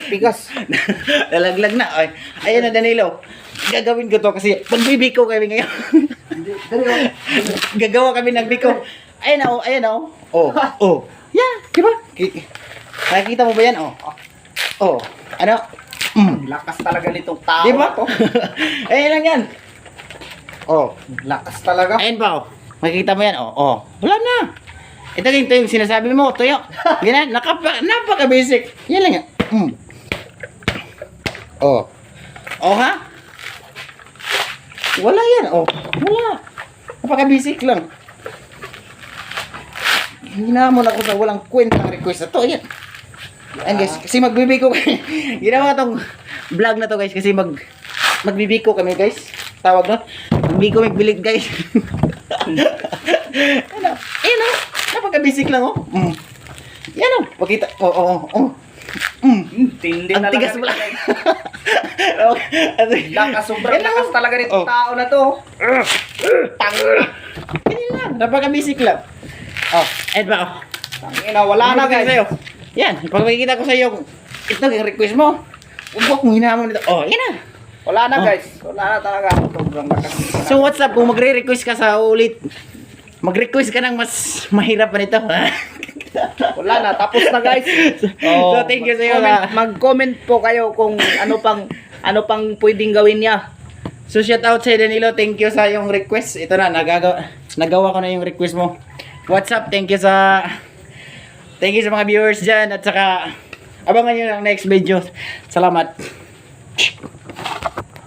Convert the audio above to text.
Tigas. Nalaglag na. Ay, ayan na Danilo. Gagawin ko to kasi magbibiko kami ngayon. Gagawa kami ng biko. Ayan na, oh, ayan na, oh. Oh, oh. Yeah, di ba? Nakikita mo ba yan? Oh. Oh. Ano? Lakas talaga nitong tao. Di ba? Ayan lang yan. Oh. Lakas talaga. Ayan pa, oh. Makikita mo yan, oh. Oh. Wala na. Ito yung sinasabi mo, tuyo. Ganyan, napaka-basic. Yan lang yan. Oh. Oh, ha? Wala yan, oh. Wala. Napaka-basic lang. Hinamon ako sa walang kwentang request na to. Ayan. Ayan guys, kasi magbibiko kami. Ginawa tong vlog na to guys kasi magbibiko kami guys. Tawag no? Magbibiko magbilig guys. Ano? Ayan o. Napaka-basic lang oh. Yan o. Pakita. Tindi Ang talaga. tigas mo lang. Lakas, sobrang lakas talaga nitong tao na to. Ganyan lang. Napaka-basic lang. Oh, ayan ba oh. Tangina, wala na guys. Sa'yo. Yan, pag makikita ko sa iyo, ito yung request mo. Huwag mong hinamon nito. Oh, yan na. Wala na guys. Wala na talaga. Sobrang lakas. So what's up kung magre-request ka sa ulit? Mag-request ka ng mas mahirap pa nito. Wala na. Tapos na guys. So thank you sa iyo. Mag-comment po kayo kung ano pang pwedeng gawin niya. So shout out sa Danilo, thank you sa yung request. Ito na, nagawa ko na yung request mo. What's up? Thank you sa mga viewers dyan at saka abangan nyo ng next video. Salamat.